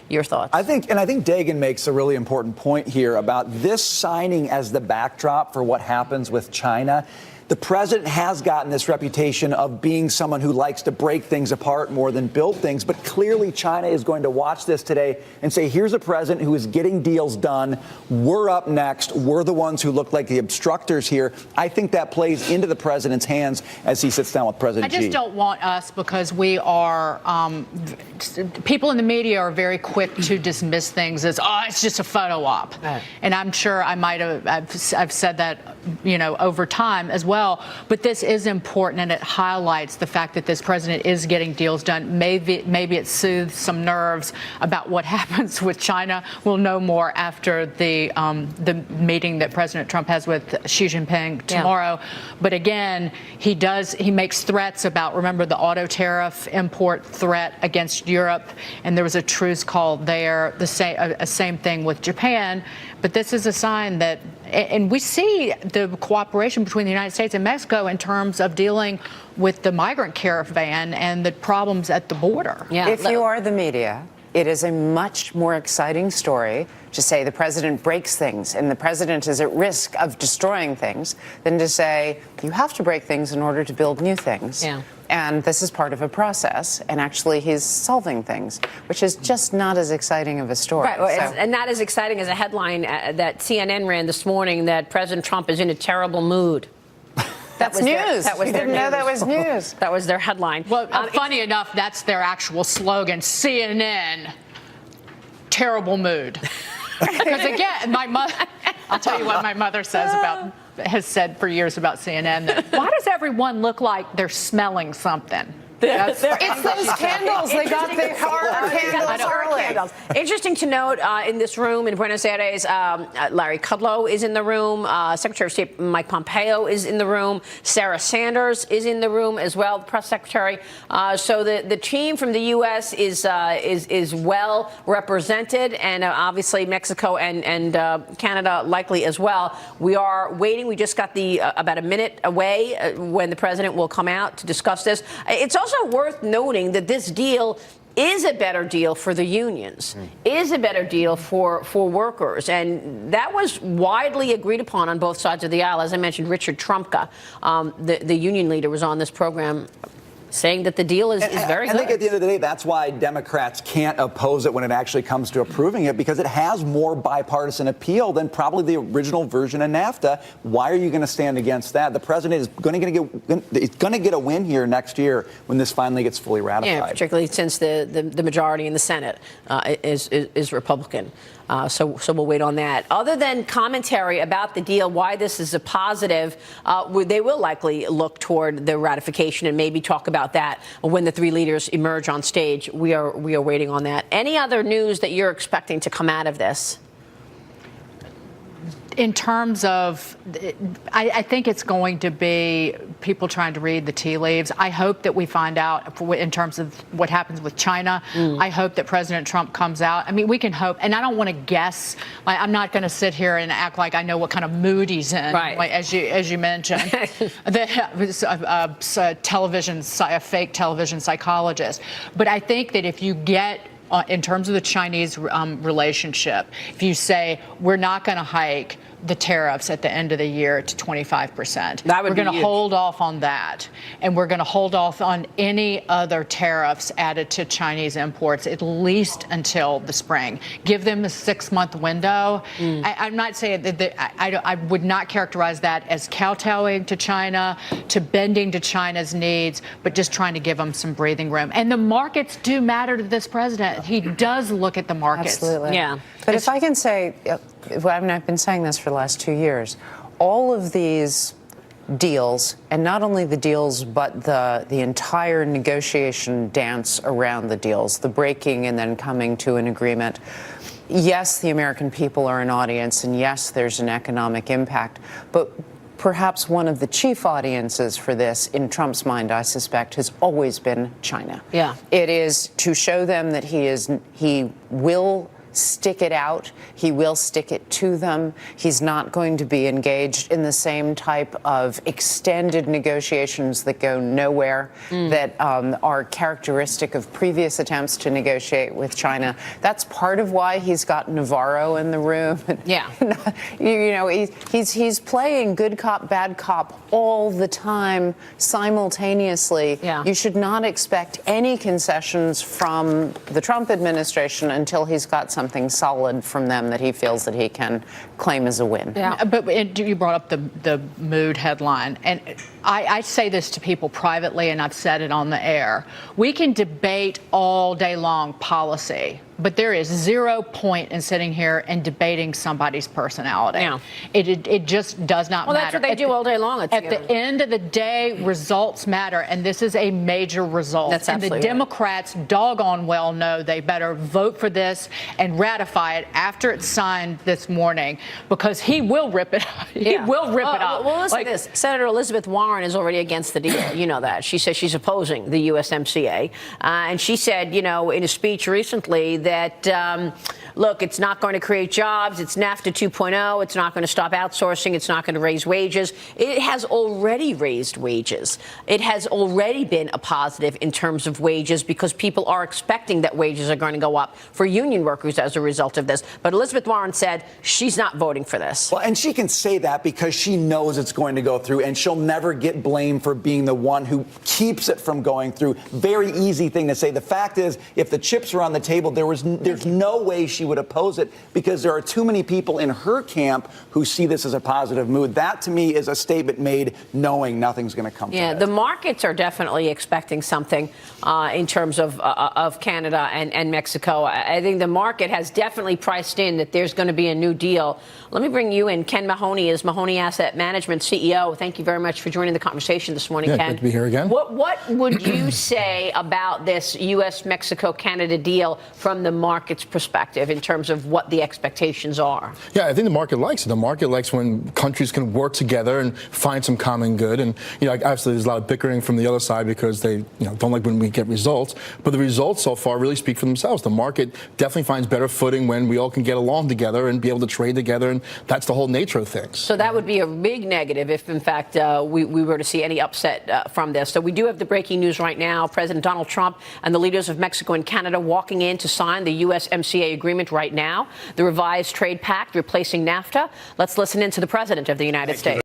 Your thoughts? I think Dagan makes a really important point here about this signing as the backdrop for what happens with China. The president has gotten this reputation of being someone who likes to break things apart more than build things. But clearly, China is going to watch this today and say, here's a president who is getting deals done. We're up next. We're the ones who look like the obstructors here. I think that plays into the president's hands as he sits down with President Xi. I just don't want us, because we are people in the media are very quick to dismiss things as, oh, it's just a photo op. Right. And I'm sure I might have I've said that, over time as well. But this is important, and it highlights the fact that this president is getting deals done. Maybe it soothes some nerves about what happens with China. We'll know more after the meeting that President Trump has with Xi Jinping tomorrow. Yeah. But again, he makes threats about, remember, the auto tariff import threat against Europe, and there was a truce call there. The same thing with Japan. But this is a sign that, and we see the cooperation between the United States and Mexico in terms of dealing with the migrant caravan and the problems at the border. Yeah. If you are the media, it is a much more exciting story to say the president breaks things and the president is at risk of destroying things than to say you have to break things in order to build new things. Yeah. And this is part of a process, and actually he's solving things, which is just not as exciting of a story. Right, well, and not as exciting as a headline that CNN ran this morning that President Trump is in a terrible mood. That's news. That was you didn't know that was news. That was their headline. Well, funny enough, that's their actual slogan, CNN, terrible mood. Because again, my mother, I'll tell you what my mother has said for years about CNN, that why does everyone look like they're smelling something? It's those candles. They got the candles. Interesting to note, in this room in Buenos Aires, Larry Kudlow is in the room. Secretary of State Mike Pompeo is in the room. Sarah Sanders is in the room as well, the press secretary. So the team from the U.S. is well represented, and obviously Mexico and Canada likely as well. We are waiting. We just got about a minute away when the president will come out to discuss this. It's also worth noting that this deal is a better deal for the unions, is a better deal for workers. And that was widely agreed upon on both sides of the aisle. As I mentioned, Richard Trumka, the union leader, was on this program saying that the deal is very good. I think at the end of the day, that's why Democrats can't oppose it when it actually comes to approving it, because it has more bipartisan appeal than probably the original version of NAFTA. Why are you going to stand against that? The president is going to get a win here next year when this finally gets fully ratified. Yeah, particularly since the majority in the Senate is Republican. So we'll wait on that. Other than commentary about the deal, why this is a positive, they will likely look toward the ratification and maybe talk about that when the three leaders emerge on stage. We are waiting on that. Any other news that you're expecting to come out of this? In terms of, I think it's going to be people trying to read the tea leaves. I hope that we find out in terms of what happens with China. I hope that President Trump comes out. I mean, we can hope, and I don't want to guess. I'm not going to sit here and act like I know what kind of mood he's in, right, as you mentioned. A fake television psychologist. But I think that if you get, in terms of the Chinese relationship, if you say we're not going to hike the tariffs at the end of the year to 25%. We're going to hold off on that. And we're going to hold off on any other tariffs added to Chinese imports, at least until the spring. Give them a 6-month window. I'm not saying that I would not characterize that as kowtowing to China, to bending to China's needs, but just trying to give them some breathing room. And the markets do matter to this president. He does look at the markets. Absolutely. Yeah. But if I can say, I've been saying this for the last 2 years, all of these deals, and not only the deals, but the entire negotiation dance around the deals, the breaking and then coming to an agreement. Yes, the American people are an audience, and yes, there's an economic impact, but perhaps one of the chief audiences for this, in Trump's mind, I suspect, has always been China. Yeah. It is to show them that he will stick it out. He will stick it to them. He's not going to be engaged in the same type of extended negotiations that go nowhere, that are characteristic of previous attempts to negotiate with China. That's part of why he's got Navarro in the room. Yeah. You know, he's playing good cop, bad cop all the time, simultaneously. Yeah. You should not expect any concessions from the Trump administration until he's got something solid from them that he feels that he can claim as a win. Yeah. But you brought up the mood headline, and I say this to people privately, and I've said it on the air. We can debate all day long policy, but there is 0 point in sitting here and debating somebody's personality. Yeah. It just does not matter. Well, that's what they do all day long. At the end of the day, results matter, and this is a major result. That's and the absolutely right. Democrats doggone well know they better vote for this and ratify it after it's signed this morning, because he will rip it up. He will rip it up. Well, listen to this. Senator Elizabeth Warren is already against the deal. You know that. She says she's opposing the USMCA. And she said, you know, in a speech recently that, look, it's not going to create jobs. It's NAFTA 2.0. It's not going to stop outsourcing. It's not going to raise wages. It has already raised wages. It has already been a positive in terms of wages, because people are expecting that wages are going to go up for union workers as a result of this. But Elizabeth Warren said she's not voting for this. Well, and she can say that because she knows it's going to go through, and she'll never get blamed for being the one who keeps it from going through. Very easy thing to say. The fact is, if the chips are on the table, there's no way she would oppose it, because there are too many people in her camp who see this as a positive move. That, to me, is a statement made knowing nothing's going to come from it. Yeah, the markets are definitely expecting something in terms of Canada and Mexico. I think the market has definitely priced in that there's going to be a new deal. Let me bring you in. Ken Mahoney is Mahoney Asset Management CEO. Thank you very much for joining the conversation this morning, Ken. Good to be here again. What would you say about this U.S.-Mexico-Canada deal from the market's perspective in terms of what the expectations are? Yeah, I think the market likes it. The market likes when countries can work together and find some common good. And, you know, obviously there's a lot of bickering from the other side because they, don't like when we get results. But the results so far really speak for themselves. The market definitely finds better footing when we all can get along together and be able to trade together. And that's the whole nature of things. So that would be a big negative if, in fact, we were to see any upset from this. So we do have the breaking news right now. President Donald Trump and the leaders of Mexico and Canada walking in to sign the USMCA agreement right now, the revised trade pact replacing NAFTA. Let's listen in to the President of the United States.